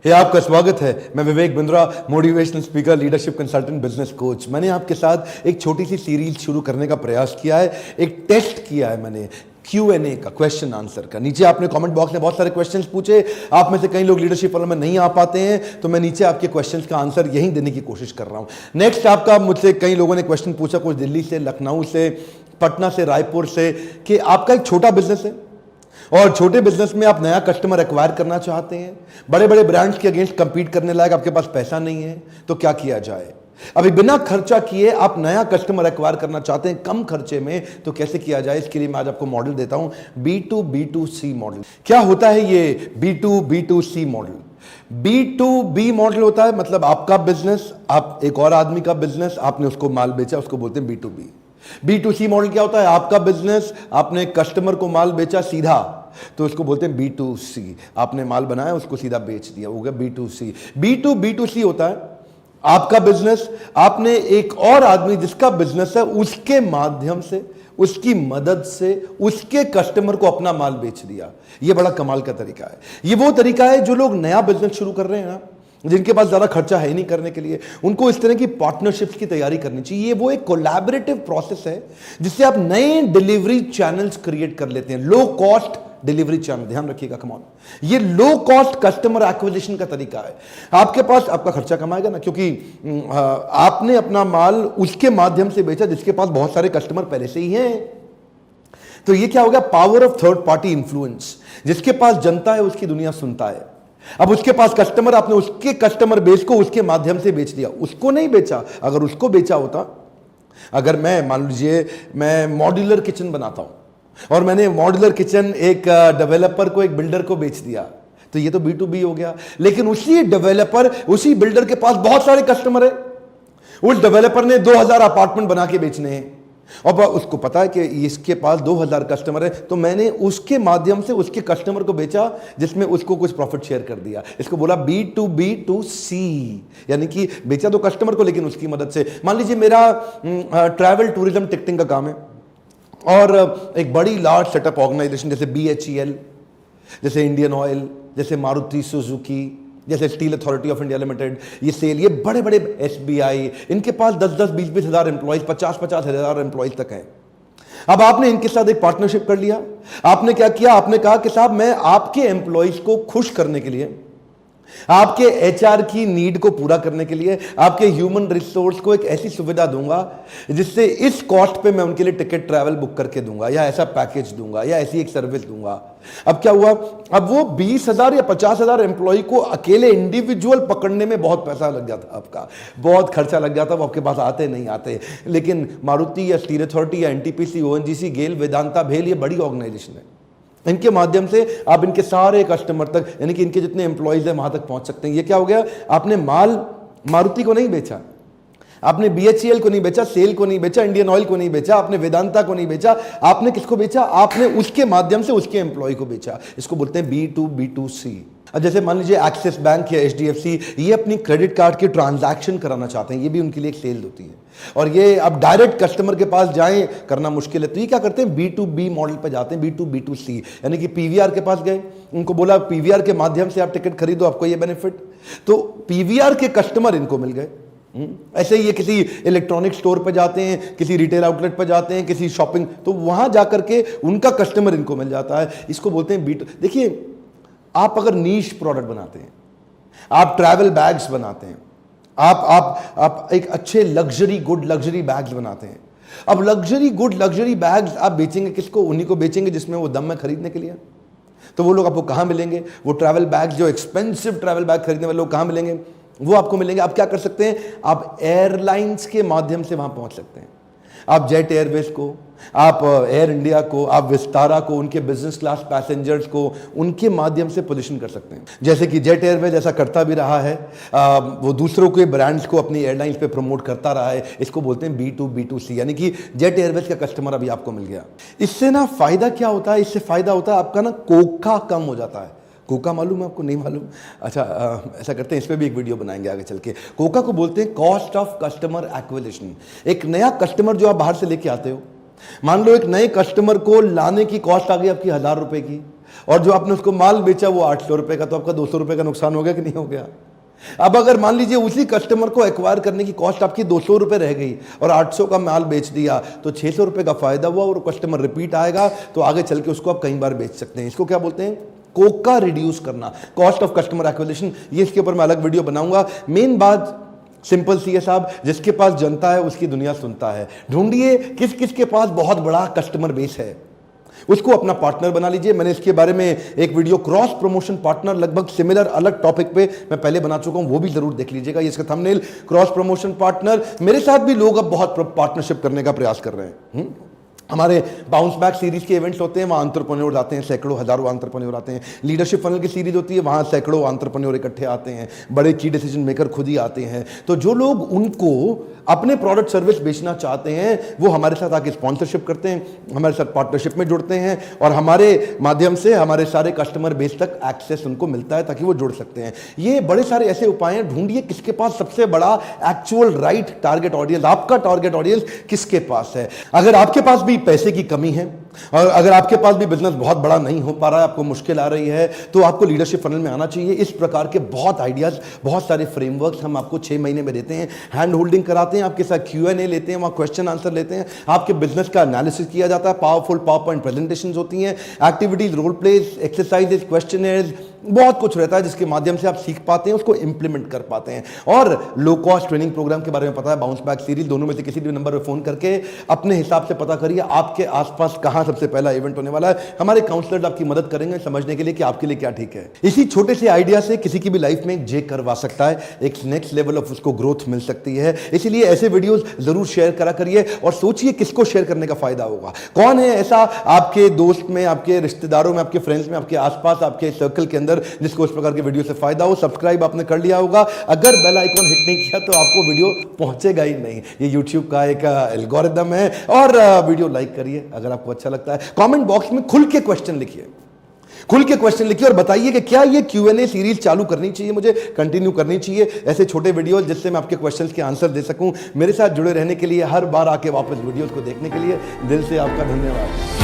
आपका स्वागत है। मैं Vivek Bindra, motivational speaker, leadership consultant, business coach. मैंने आपके साथ एक छोटी सी सीरीज शुरू करने का प्रयास किया है। एक टेस्ट किया है मैंने Q&A का, क्वेश्चन आंसर का। नीचे आपने कमेंट बॉक्स में बहुत सारे क्वेश्चंस पूछे। आप में से कई लोग लीडरशिप वालों में नहीं आ पाते हैं, तो मैं नीचे आपके क्वेश्चंस का आंसर यहीं देने की कोशिश कर रहा हूं। नेक्स्ट आपका मुझसे कई लोगों ने क्वेश्चन पूछा, कुछ दिल्ली से, लखनऊ से, पटना से, रायपुर से, कि आपका एक छोटा बिजनेस है और छोटे बिजनेस में आप नया कस्टमर एक्वायर करना चाहते हैं, बड़े बड़े ब्रांड्स के अगेंस्ट कंपीट करने लायक आपके पास पैसा नहीं है, तो क्या किया जाए। अभी बिना खर्चा किए आप नया कस्टमर एक्वायर करना चाहते हैं कम खर्चे में, तो कैसे किया जाए। इसके लिए मैं आज आपको मॉडल देता हूं, B2B2C मॉडल। क्या होता है ये B2B2C मॉडल? B2B मॉडल होता है मतलब आपका बिजनेस, आप एक और आदमी का बिजनेस, आपने उसको माल बेचा, उसको बोलते हैं B2B। B2C मॉडल क्या होता है? आपका बिजनेस, आपने कस्टमर को माल बेचा सीधा, तो उसको बोलते हैं B2C। आपने माल बनाया, उसको सीधा बेच दिया, हो गया B2C। B2B2C होता है आपका बिजनेस, आपने एक और आदमी जिसका बिजनेस है उसके माध्यम से, उसकी मदद से उसके कस्टमर को अपना माल बेच दिया। यह बड़ा कमाल का तरीका है। यह वो तरीका है जो लोग नया बिजनेस शुरू कर रहे हैं ना, जिनके पास ज्यादा खर्चा है नहीं करने के लिए, उनको इस तरह की पार्टनरशिप्स की तैयारी करनी चाहिए। ये वो एक कोलैबोरेटिव प्रोसेस है जिससे आप नए डिलीवरी चैनल्स क्रिएट कर लेते हैं। लो कॉस्ट डिलीवरी चैनल, ध्यान रखिएगा, कम ऑन, ये लो कॉस्ट कस्टमर एक्विजिशन का तरीका है। आपके पास आपका खर्चा कमाएगा ना, क्योंकि आपने अपना माल उसके माध्यम से बेचा जिसके पास बहुत सारे कस्टमर पहले से ही हैं। तो ये क्या हो गया? Power of third party influence. जिसके पास जनता है उसकी दुनिया सुनता है। अब उसके पास कस्टमर, आपने उसके कस्टमर बेस को उसके माध्यम से बेच दिया, उसको नहीं बेचा। अगर उसको बेचा होता, अगर मैं मान लीजिए मैं मॉड्यूलर किचन बनाता हूं और मैंने मॉड्यूलर किचन एक डेवलपर को, एक बिल्डर को बेच दिया, तो ये तो B2B हो गया। लेकिन उसी डेवलपर, उसी बिल्डर के पास बहुत सारे कस्टमर है। उस डेवलपर ने 2000 अपार्टमेंट बना के बेचने हैं और उसको पता है कि इसके पास 2000 कस्टमर है, तो मैंने उसके माध्यम से उसके कस्टमर को बेचा, जिसमें उसको कुछ प्रॉफिट शेयर कर दिया। इसको बोला B2B2C, यानी कि बेचा तो कस्टमर को लेकिन उसकी मदद से। मान लीजिए मेरा ट्रैवल टूरिज्म टिकटिंग का काम है और एक बड़ी लार्ज सेटअप ऑर्गेनाइजेशन जैसे BHEL, जैसे इंडियन ऑयल, जैसे मारुति सुजुकी, जैसे steel authority of India limited, ये सेल, ये बड़े बड़े SBI, इनके पास 10-10, 20-20 हजार एम्प्लॉइज, 50-50 हजार एम्प्लॉइज तक हैं। अब आपने इनके साथ एक पार्टनरशिप कर लिया। आपने क्या किया? आपने कहा कि साहब मैं आपके एम्प्लॉइज को खुश करने के लिए, आपके HR की नीड को पूरा करने के लिए, आपके ह्यूमन रिसोर्स को एक ऐसी सुविधा दूंगा जिससे इस कॉस्ट पे मैं उनके लिए टिकट ट्रैवल बुक करके दूंगा, या ऐसा पैकेज दूंगा, या ऐसी एक सर्विस दूंगा। अब क्या हुआ? अब वो 20,000 या 50,000 एम्प्लॉय को अकेले इंडिविजुअल पकड़ने में बहुत पैसा लग जाता, आपका बहुत खर्चा लग जाता, वो आपके पास आते नहीं आते। लेकिन मारुति या स्टील अथॉरिटी या NTPC, ONGC, गेल, वेदांता, भेल, ये बड़ी ऑर्गेनाइजेशन है। इनके माध्यम से आप इनके सारे कस्टमर तक, यानी कि इनके जितने एम्प्लॉइज हैं वहां तक पहुंच सकते हैं। ये क्या हो गया? आपने माल मारुति को नहीं बेचा, आपने BHEL को नहीं बेचा, सेल को नहीं बेचा, इंडियन ऑयल को नहीं बेचा, आपने वेदांता को नहीं बेचा। आपने किसको बेचा? आपने उसके माध्यम से उसके एम्प्लॉय को बेचा। इसको बोलते हैं B2B2C। अब जैसे मान लीजिए एक्सिस बैंक या HDFC, ये अपनी क्रेडिट कार्ड की ट्रांजैक्शन कराना चाहते हैं, ये भी उनके लिए एक सेल होती है। और ये अब डायरेक्ट कस्टमर के पास जाएं करना मुश्किल है, तो ये क्या करते हैं? B2B मॉडल पे जाते हैं, B2B2C, यानी कि PVR के पास गए, उनको बोला PVR के माध्यम से आप टिकट खरीदो, आपको ये बेनिफिट। तो PVR के कस्टमर इनको मिल गए। ऐसे ही ये किसी इलेक्ट्रॉनिक स्टोर पे जाते हैं, किसी रिटेल आउटलेट पे जाते हैं, किसी शॉपिंग, तो वहां जाकर के उनका कस्टमर इनको मिल जाता है। इसको बोलते हैं B2। देखिए, आप अगर नीश प्रोडक्ट बनाते हैं, आप ट्रैवल बैग्स बनाते हैं, आप एक अच्छे लग्जरी गुड लग्जरी बैग्स बनाते हैं। अब लग्जरी गुड लग्जरी बैग्स आप बेचेंगे किसको? उन्हीं को बेचेंगे जिसमें वो दम में खरीदने के लिए। तो वो लोग आपको कहां मिलेंगे? वो ट्रैवल बैग्स, जो एक्सपेंसिव ट्रैवल बैग खरीदने वाले लोग कहां मिलेंगे? वो आपको मिलेंगे। आप क्या कर सकते हैं? आप एयरलाइंस के माध्यम से वहां पहुंच सकते हैं। आप जेट एयरवेज को, आप एयर इंडिया को, आप विस्तारा को, उनके बिजनेस क्लास पैसेंजर्स को उनके माध्यम से पोजीशन कर सकते हैं। जैसे कि जेट एयरवेज ऐसा करता भी रहा है, वो दूसरों के ब्रांड्स को अपनी एयरलाइंस पे प्रमोट करता रहा है। इसको बोलते हैं B2B2C, यानी कि जेट एयरवेज का कस्टमर अभी आपको मिल गया। इससे ना फायदा क्या होता है? इससे फायदा होता है आपका ना कोका कम हो जाता है। कोका मालूम है आपको? नहीं मालूम? अच्छा, ऐसा करते हैं, इस पर भी एक वीडियो बनाएंगे आगे चल के। कोका को बोलते हैं कॉस्ट ऑफ कस्टमर एक्विजिशन। एक नया कस्टमर जो आप बाहर से लेके आते हो, मान लो एक नए कस्टमर को लाने की कॉस्ट आ गई आपकी 1000 रुपए की, और जो आपने उसको माल बेचा वो 800 रुपए का, तो आपका 200 रुपए का नुकसान हो गया कि नहीं हो गया? अब अगर मान लीजिए उसी कस्टमर को एक्वायर करने की कॉस्ट आपकी 200 रुपए रह गई और 800 का माल बेच दिया, तो 600 रुपए का फायदा हुआ और कस्टमर रिपीट आएगा, तो आगे चल के उसको आप कई बार बेच सकते हैं। इसको क्या बोलते हैं? कोका रिड्यूस करना, कॉस्ट ऑफ कस्टमर एक्विजिशन। ये इसके ऊपर मैं अलग वीडियो बनाऊंगा। मेन बात सिंपल सी है साहब, जिसके पास जनता है उसकी दुनिया सुनता है। ढूंढिए किस किस के पास बहुत बड़ा कस्टमर बेस है, उसको अपना पार्टनर बना लीजिए। मैंने इसके बारे में एक वीडियो क्रॉस प्रमोशन पार्टनर लगभग सिमिलर अलग टॉपिक पे मैं पहले बना चुका हूं, वो भी जरूर देख लीजिएगा। ये इसका थंबनेल क्रॉस प्रमोशन पार्टनर। मेरे साथ भी लोग अब बहुत पार्टनरशिप करने का प्रयास कर रहे हैं। हमारे बाउंस बैक सीरीज के इवेंट्स होते हैं, वहाँ एंटरप्रेन्योर आते हैं, सैकड़ों हजारों एंटरप्रेन्योर आते हैं। लीडरशिप फनल की सीरीज होती है, वहाँ सैकड़ों एंटरप्रेन्योर इकट्ठे आते हैं, बड़े की डिसीजन मेकर खुद ही आते हैं। तो जो लोग उनको अपने प्रोडक्ट सर्विस बेचना चाहते हैं वो हमारे साथ आके स्पॉन्सरशिप करते हैं, हमारे साथ पार्टनरशिप में जुड़ते हैं और हमारे माध्यम से हमारे सारे कस्टमर बेस तक एक्सेस उनको मिलता है ताकि वो जुड़ सकते हैं। ये बड़े सारे ऐसे उपाय हैं। ढूंढिए किसके पास सबसे बड़ा एक्चुअल राइट टारगेट ऑडियंस, आपका टारगेट ऑडियंस किसके पास है। अगर आपके पास भी पैसे की कमी है और अगर आपके पास भी बिजनेस बहुत बड़ा नहीं हो पा रहा है, आपको मुश्किल आ रही है, तो आपको लीडरशिप फनल में आना चाहिए। इस प्रकार के बहुत आइडियाज, बहुत सारे फ्रेमवर्क्स हम आपको 6 महीने में देते हैं। हैंड होल्डिंग कराते हैं, आपके साथ Q&A लेते हैं, वहां क्वेश्चन आंसर लेते हैं, आपके बिजनेस का एनालिसिस किया जाता है, पावरफुल पावर पॉइंट प्रेजेंटेशंस होती हैं, activities, role plays, exercises, questionnaires, बहुत कुछ रहता है जिसके माध्यम से आप सीख पाते हैं, उसको इंप्लीमेंट कर पाते हैं। और लो कॉस्ट ट्रेनिंग प्रोग्राम के बारे में पता है, बाउंस बैक सीरीज, दोनों में से किसी भी नंबर पर फोन करके अपने हिसाब से पता करिए आपके आसपास कहां सबसे पहला इवेंट होने वाला है। हमारे काउंसलर्स आपकी मदद करेंगे समझने के लिए कि आपके लिए क्या ठीक है। इसी छोटे से आइडिया से किसी की भी लाइफ में जे करवा सकता है, एक नेक्स्ट लेवल ऑफ उसको ग्रोथ मिल सकती है। इसीलिए ऐसे वीडियोस जरूर शेयर करा करिए और सोचिए किसको शेयर करने का फायदा होगा। कौन है ऐसा आपके दोस्त में, आपके रिश्तेदारों में, आपके फ्रेंड्स में, आपके आसपास, आपके सर्कल के अंदर जिसको इस प्रकार के वीडियो से फायदा हो। सब्सक्राइब आपने कर लिया होगा, अगर बेल आइकॉन हिट नहीं किया तो आपको वीडियो पहुंचेगा ही नहीं। ये यूट्यूब का एक एल्गोरिदम है। और वीडियो लाइक करिए अगर आपको अच्छा लगता है। कमेंट बॉक्स में खुल के क्वेश्चन लिखिए, खुल के क्वेश्चन लिखिए और बताइए कि क्या ये Q&A सीरीज चालू करनी चाहिए, मुझे कंटिन्यू करनी चाहिए, ऐसे छोटे वीडियोस जिससे मैं आपके क्वेश्चंस के आंसर दे सकूं। मेरे साथ जुड़े रहने के लिए, हर बार आके वापस वीडियोस को देखने के लिए दिल से आपका धन्यवाद।